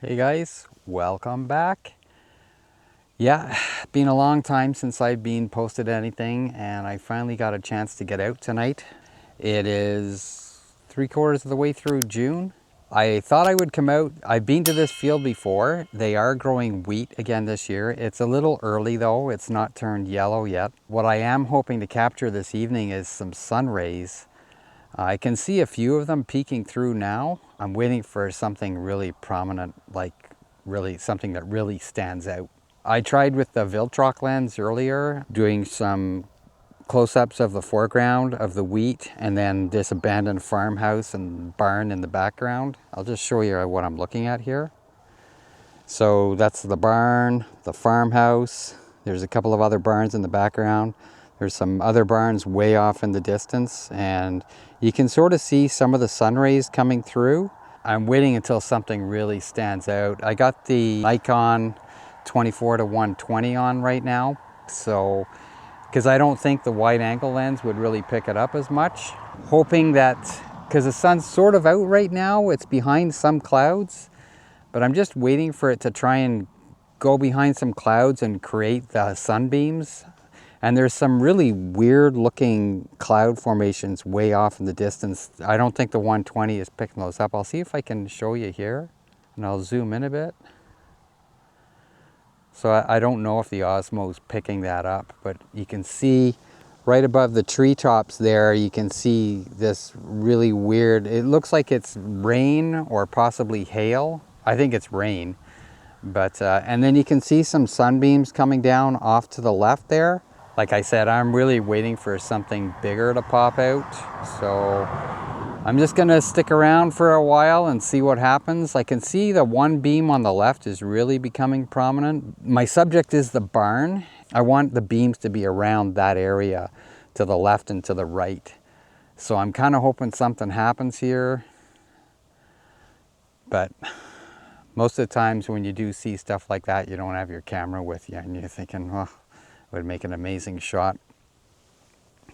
Hey guys, welcome back. Yeah, been a long time since I've been posted anything, and I finally got a chance to get out tonight. It is 3/4 of the way through June. I thought I would come out. I've been to this field before. They are growing wheat again this year. It's a little early though. It's not turned yellow yet. What I am hoping to capture this evening is some sun rays. I can see a few of them peeking through now. I'm waiting for something really prominent, like really something that really stands out. I tried with the Viltrock lens earlier, doing some close-ups of the foreground of the wheat and then this abandoned farmhouse and barn in the background. I'll just show you what I'm looking at here. So that's the barn, the farmhouse. There's a couple of other barns in the background. There's some other barns way off in the distance, and you can sort of see some of the sun rays coming through. I'm waiting until something really stands out. I got the Nikon 24 to 120 on right now, so because I don't think the wide angle lens would really pick it up as much. Hoping that, because the sun's sort of out right now, it's behind some clouds, but I'm just waiting for it to try and go behind some clouds and create the sunbeams. And there's some really weird looking cloud formations way off in the distance. I don't think the 120 is picking those up. I'll see if I can show you here, and I'll zoom in a bit. So I don't know if the Osmo is picking that up, but you can see right above the treetops there, you can see this really weird, it looks like it's rain or possibly hail. I think it's rain. But, and then you can see some sunbeams coming down off to the left there. Like I said, I'm really waiting for something bigger to pop out. So I'm just gonna stick around for a while and see what happens. I can see the one beam on the left is really becoming prominent. My subject is the barn. I want the beams to be around that area to the left and to the right. So I'm kind of hoping something happens here. But most of the times when you do see stuff like that, you don't have your camera with you and you're thinking, well, it would make an amazing shot.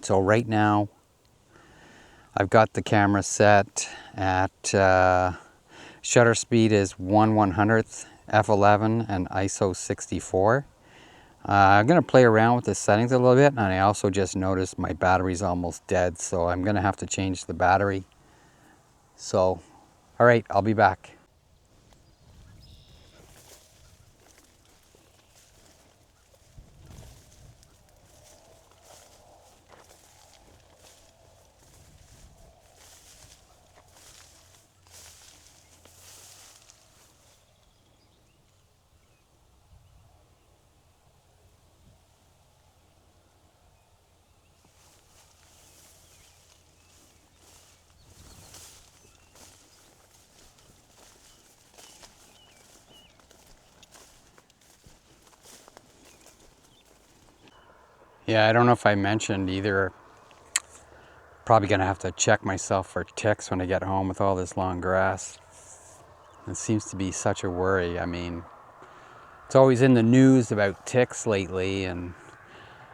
So right now, I've got the camera set at shutter speed is 1/100th f11 and ISO 64. I'm going to play around with the settings a little bit, and I also just noticed my battery's almost dead, so I'm going to have to change the battery. So, all right, I'll be back. Yeah, I don't know if I mentioned either. Probably gonna have to check myself for ticks when I get home with all this long grass. It seems to be such a worry. I mean, it's always in the news about ticks lately and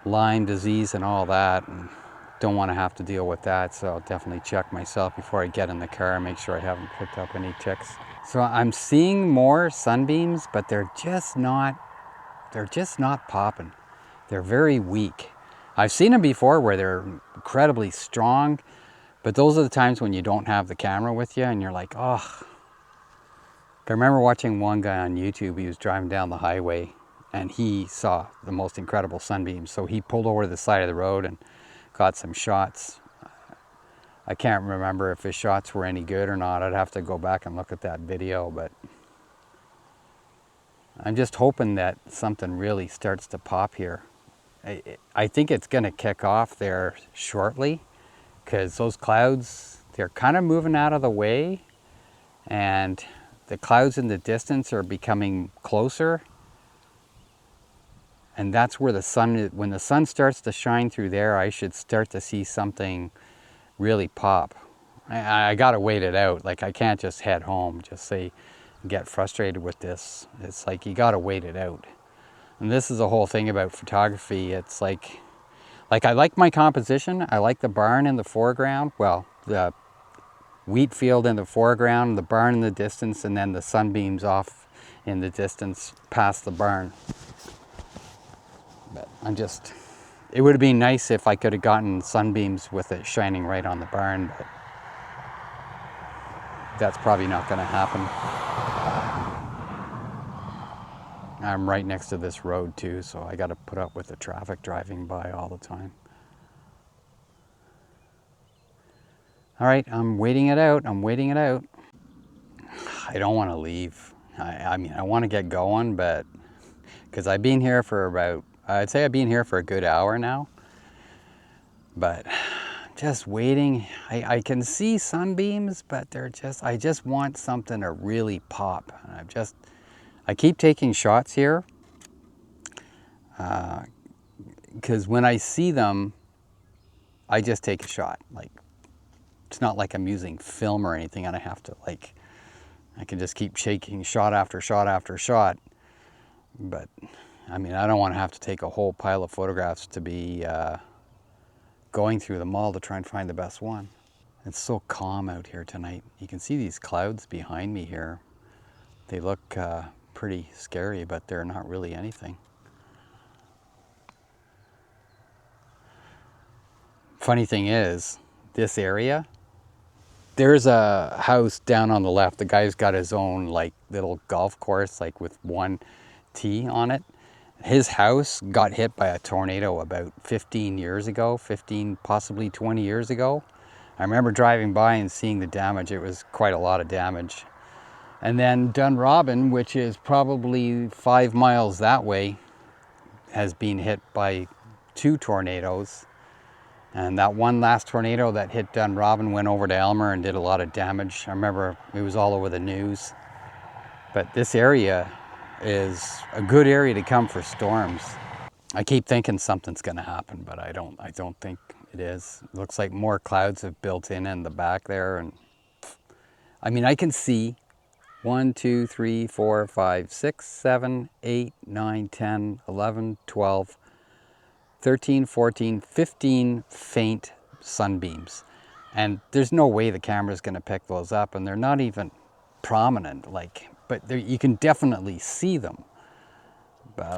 Lyme disease and all that, and don't want to have to deal with that, so I'll definitely check myself before I get in the car and make sure I haven't picked up any ticks. So I'm seeing more sunbeams, but they're just not popping. They're very weak. I've seen them before where they're incredibly strong, but those are the times when you don't have the camera with you and you're like, oh. I remember watching one guy on YouTube. He was driving down the highway and he saw the most incredible sunbeams. So he pulled over to the side of the road and got some shots. I can't remember if his shots were any good or not. I'd have to go back and look at that video, but I'm just hoping that something really starts to pop here. I think it's going to kick off there shortly, because those clouds, they're kind of moving out of the way, and the clouds in the distance are becoming closer. And that's where the sun, when the sun starts to shine through there, I should start to see something really pop. I gotta wait it out. Like, I can't just head home, just say, get frustrated with this. It's like, you gotta wait it out. And this is the whole thing about photography. It's like I like my composition. I like the barn in the foreground. Well, the wheat field in the foreground, the barn in the distance, and then the sunbeams off in the distance past the barn. But it would have been nice if I could have gotten sunbeams with it shining right on the barn, but that's probably not going to happen. I'm right next to this road too, so I got to put up with the traffic driving by all the time. All right, I'm waiting it out. I don't want to leave. I mean, I want to get going, but because I've been here for I'd say I've been here for a good hour now. But just waiting. I can see sunbeams, but I just want something to really pop. And I keep taking shots here because when I see them, I just take a shot. Like, it's not like I'm using film or anything and I have to I can just keep shaking shot after shot after shot. But I mean, I don't want to have to take a whole pile of photographs to be going through them all to try and find the best one. It's so calm out here tonight. You can see these clouds behind me here. They look pretty scary, but they're not really anything. Funny thing is, this area, there's a house down on the left. The guy's got his own little golf course, with one tee on it. His house got hit by a tornado about 15 years ago, possibly 20 years ago. I remember driving by and seeing the damage. It was quite a lot of damage. And then Dunrobin, which is probably 5 miles that way, has been hit by 2 tornadoes. And that one last tornado that hit Dunrobin went over to Elmer and did a lot of damage. I remember it was all over the news. But this area is a good area to come for storms. I keep thinking something's going to happen, but I don't think it is. It looks like more clouds have built in the back there. And I mean, I can see 1, 2, 3, 4, 5, 6, 7, 8, 9, 10, 11, 12, 13, 14, 15 faint sunbeams. And there's no way the camera's going to pick those up, and they're not even prominent, but you can definitely see them. But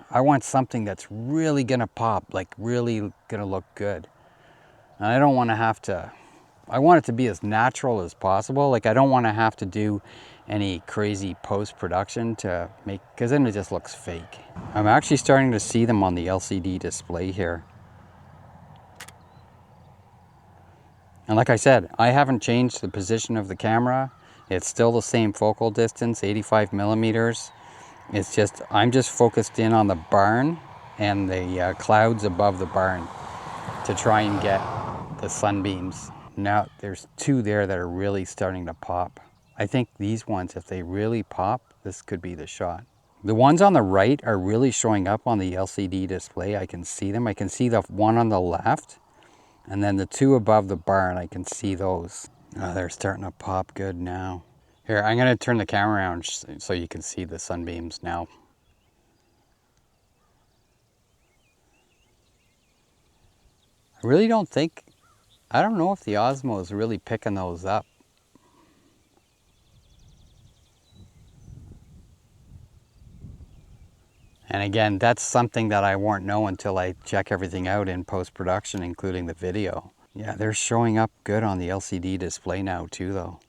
I want something that's really going to pop, really going to look good. And I don't want to have to, I want it to be as natural as possible. I don't want to have to do any crazy post-production to make, because then it just looks fake. I'm actually starting to see them on the LCD display here. And like I said, I haven't changed the position of the camera. It's still the same focal distance, 85 millimeters. It's just, I'm just focused in on the barn and the clouds above the barn to try and get the sunbeams. Now there's 2 there that are really starting to pop. I think these ones, if they really pop, this could be the shot. The ones on the right are really showing up on the LCD display. I can see them. I can see the one on the left, and then the 2 above the barn, I can see those. Oh, they're starting to pop good now. Here, I'm going to turn the camera around so you can see the sunbeams now. I really don't think, I don't know if the Osmo is really picking those up. And again, that's something that I won't know until I check everything out in post-production, including the video. Yeah, they're showing up good on the LCD display now too, though.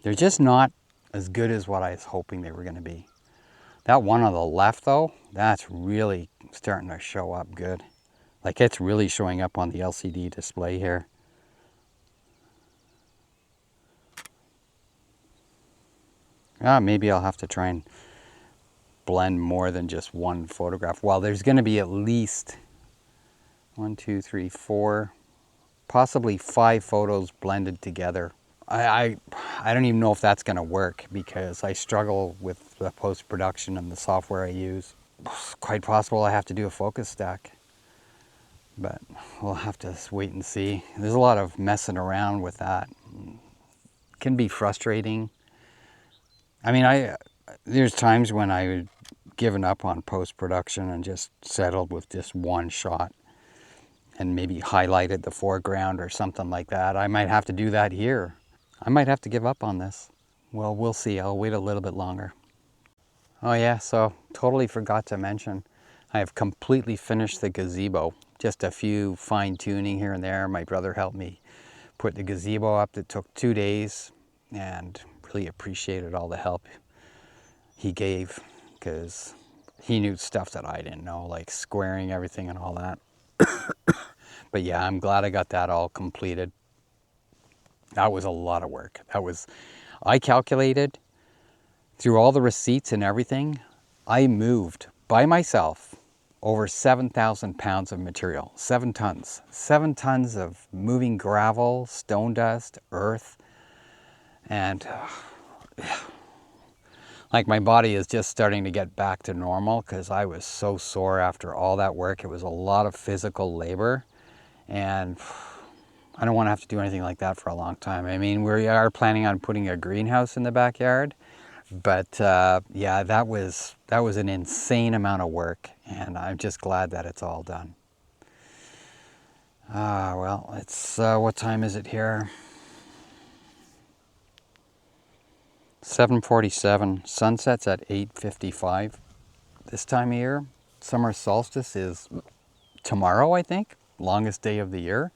They're just not as good as what I was hoping they were going to be. That one on the left, though, that's really starting to show up good. It's really showing up on the LCD display here. Maybe I'll have to try and blend more than just one photograph. Well, there's going to be at least 1, 2, 3, 4, possibly 5 photos blended together. I don't even know if that's going to work because I struggle with the post-production and the software I use. It's quite possible I have to do a focus stack, but we'll have to wait and see. There's a lot of messing around with that. It can be frustrating. I mean, there's times when I've given up on post-production and just settled with just one shot and maybe highlighted the foreground or something like that. I might have to do that here. I might have to give up on this. Well, we'll see. I'll wait a little bit longer. Oh yeah, so totally forgot to mention, I have completely finished the gazebo. Just a few fine tuning here and there. My brother helped me put the gazebo up. That took 2 days, and really appreciated all the help he gave, because he knew stuff that I didn't know, like squaring everything and all that. But yeah, I'm glad I got that all completed. That was a lot of work. I calculated through all the receipts and everything, I moved by myself over 7,000 pounds of material, 7 tons. 7 tons of moving gravel, stone dust, earth, and like my body is just starting to get back to normal because I was so sore after all that work. It was a lot of physical labor, and I don't want to have to do anything like that for a long time. I mean, we are planning on putting a greenhouse in the backyard, but yeah, that was an insane amount of work, and I'm just glad that it's all done. Well, it's what time is it here? 7:47. Sunset's at 8:55. This time of year, summer solstice is tomorrow, I think. Longest day of the year.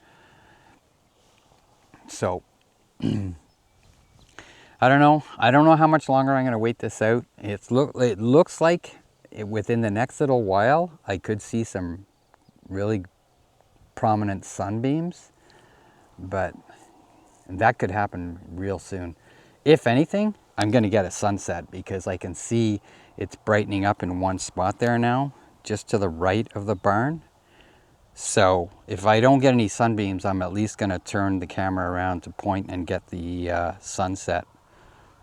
So I don't know. I don't know how much longer I'm going to wait this out. It looks like within the next little while, I could see some really prominent sunbeams, but that could happen real soon. If anything, I'm going to get a sunset because I can see it's brightening up in one spot there now, just to the right of the barn. So if I don't get any sunbeams, I'm at least going to turn the camera around to point and get the sunset.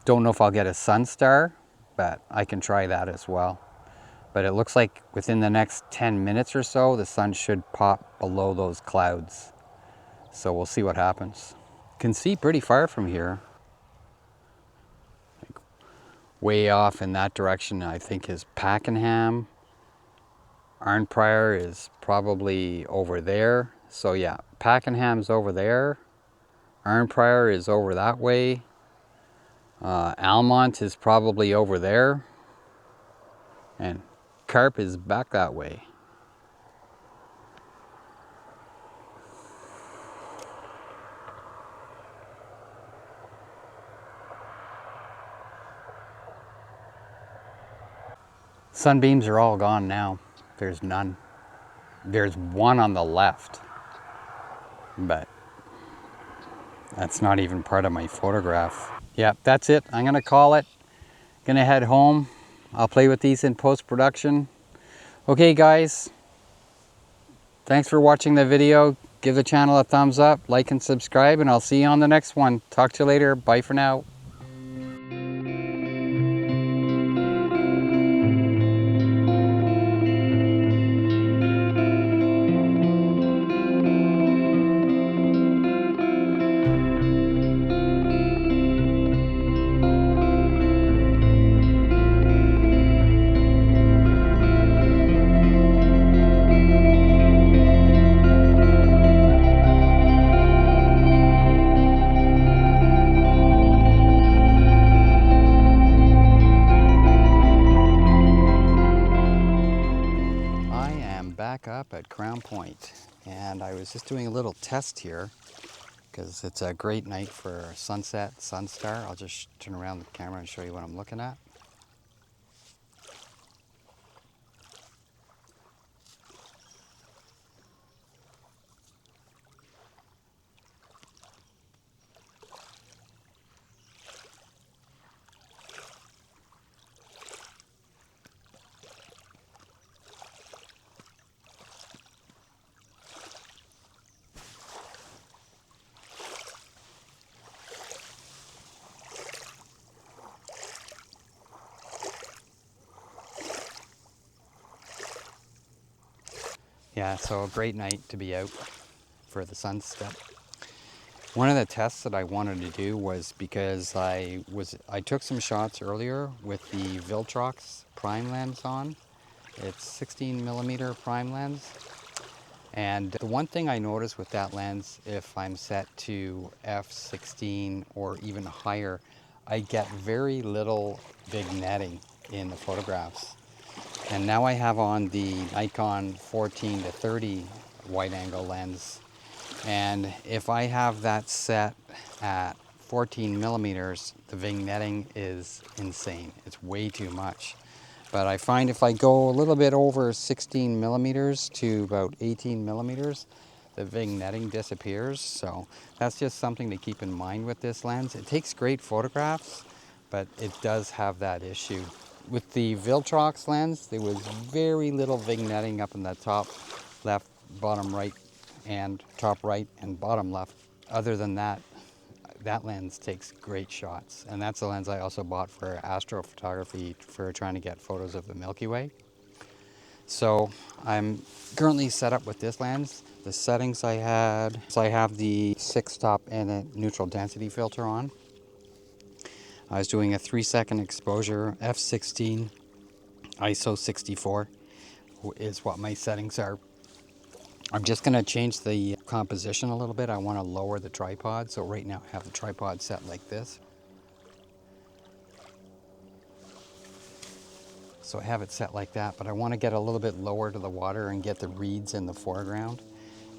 Don't know if I'll get a sun star, but I can try that as well. But it looks like within the next 10 minutes or so, the sun should pop below those clouds. So we'll see what happens. Can see pretty far from here. Like way off in that direction, I think, is Pakenham. Arnprior is probably over there. So yeah, Pakenham's over there. Arnprior is over that way. Almont is probably over there. And Carp is back that way. Sunbeams are all gone now. There's none. There's one on the left, but that's not even part of my photograph. Yeah, that's it. I'm gonna call it. Gonna head home. I'll play with these in post-production. Okay guys, thanks for watching the video. Give the channel a thumbs up, like and subscribe, and I'll see you on the next one. Talk to you later. Bye for now. Back up at Crown Point, and I was just doing a little test here because it's a great night for sunset, sunstar. I'll just turn around the camera and show you what I'm looking at. Yeah, so a great night to be out for the sunset. One of the tests that I wanted to do was because I took some shots earlier with the Viltrox prime lens on. It's 16mm prime lens. And the one thing I noticed with that lens, if I'm set to f16 or even higher, I get very little vignetting. in the photographs. And now I have on the Nikon 14 to 30 wide angle lens. And if I have that set at 14 millimeters, the vignetting is insane. It's way too much. But I find if I go a little bit over 16 millimeters to about 18 millimeters, the vignetting disappears. So that's just something to keep in mind with this lens. It takes great photographs, but it does have that issue. With the Viltrox lens, there was very little vignetting up in the top left, bottom right, and top right and bottom left. Other than that, that lens takes great shots. And that's the lens I also bought for astrophotography for trying to get photos of the Milky Way. So I'm currently set up with this lens. The settings I had, so I have the 6-stop and a neutral density filter on. I was doing a 3-second exposure, f16, ISO 64 is what my settings are. I'm just going to change the composition a little bit. I want to lower the tripod. So right now I have the tripod set like this. So I have it set like that, but I want to get a little bit lower to the water and get the reeds in the foreground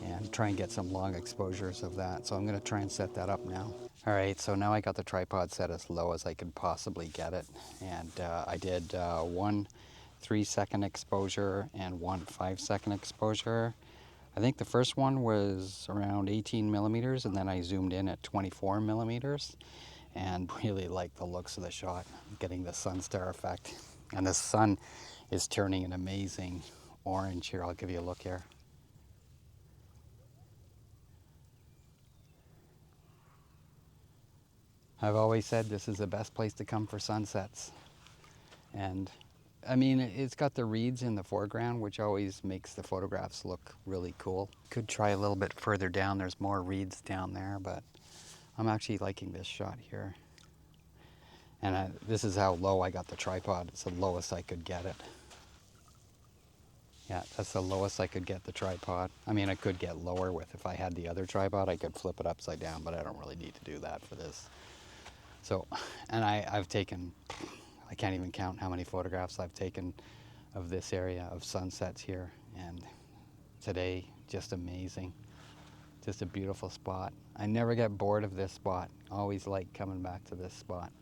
and try and get some long exposures of that. So I'm going to try and set that up now. All right, so now I got the tripod set as low as I could possibly get it. And I did one 3-second exposure and one 5-second exposure. I think the first one was around 18 millimeters, and then I zoomed in at 24 millimeters and really like the looks of the shot, getting the sun star effect. And the sun is turning an amazing orange here. I'll give you a look here. I've always said this is the best place to come for sunsets. And I mean, it's got the reeds in the foreground, which always makes the photographs look really cool. Could try a little bit further down. There's more reeds down there, but I'm actually liking this shot here. And this is how low I got the tripod. It's the lowest I could get it. Yeah, that's the lowest I could get the tripod. I mean, I could get lower with, if I had the other tripod, I could flip it upside down, but I don't really need to do that for this. So, and I've taken, I can't even count how many photographs I've taken of this area of sunsets here. And today, just amazing. Just a beautiful spot. I never get bored of this spot. Always like coming back to this spot.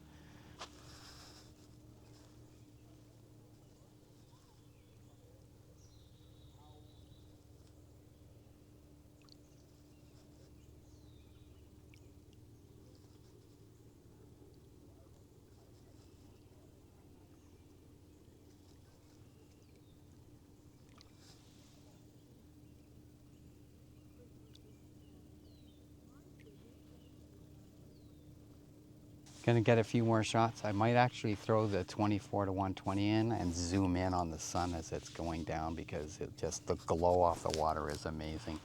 Gonna get a few more shots. I might actually throw the 24 to 120 in and zoom in on the sun as it's going down, because it just, the glow off the water is amazing.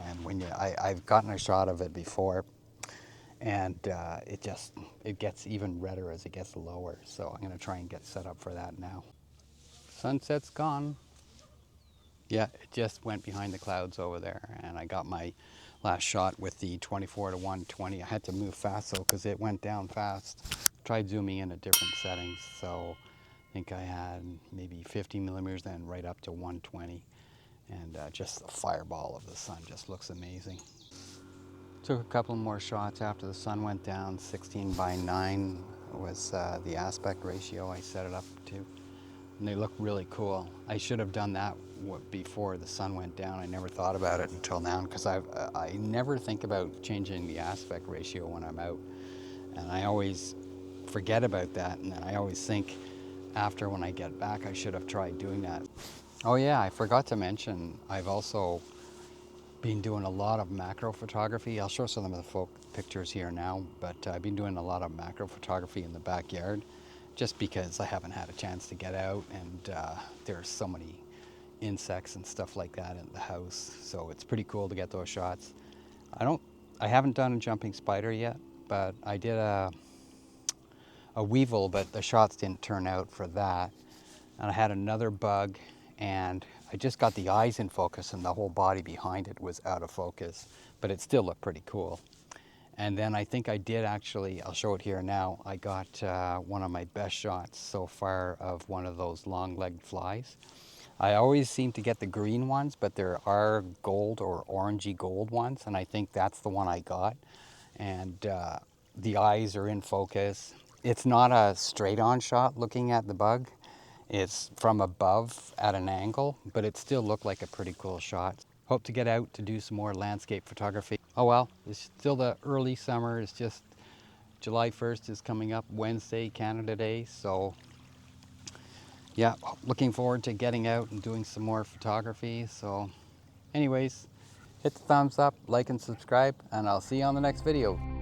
And when I've gotten a shot of it before, and it gets even redder as it gets lower. So I'm gonna try and get set up for that now. Sunset's gone. Yeah, it just went behind the clouds over there, and I got my last shot with the 24 to 120. I had to move fast though, because it went down fast. Tried zooming in at different settings, so I think I had maybe 50 millimeters, then right up to 120, and just the fireball of the sun just looks amazing. Took a couple more shots after the sun went down. 16:9 was the aspect ratio I set it up to. And they look really cool. I should have done that before the sun went down. I never thought about it until now, because I never think about changing the aspect ratio when I'm out. And I always forget about that. And then I always think after, when I get back, I should have tried doing that. Oh yeah, I forgot to mention, I've also been doing a lot of macro photography. I'll show some of the folk pictures here now, but I've been doing a lot of macro photography in the backyard, just because I haven't had a chance to get out, and there's so many insects and stuff like that in the house. So it's pretty cool to get those shots. I haven't done a jumping spider yet, but I did a weevil, but the shots didn't turn out for that. And I had another bug, and I just got the eyes in focus, and the whole body behind it was out of focus, but it still looked pretty cool. And then I think I did actually, I'll show it here now, I got one of my best shots so far of one of those long-legged flies. I always seem to get the green ones, but there are gold or orangey gold ones, and I think that's the one I got. And the eyes are in focus. It's not a straight-on shot looking at the bug. It's from above at an angle, but it still looked like a pretty cool shot. Hope to get out to do some more landscape photography. Oh well, it's still the early summer. It's just July 1st is coming up, Wednesday, Canada Day. So yeah, looking forward to getting out and doing some more photography. So anyways, hit the thumbs up, like and subscribe, and I'll see you on the next video.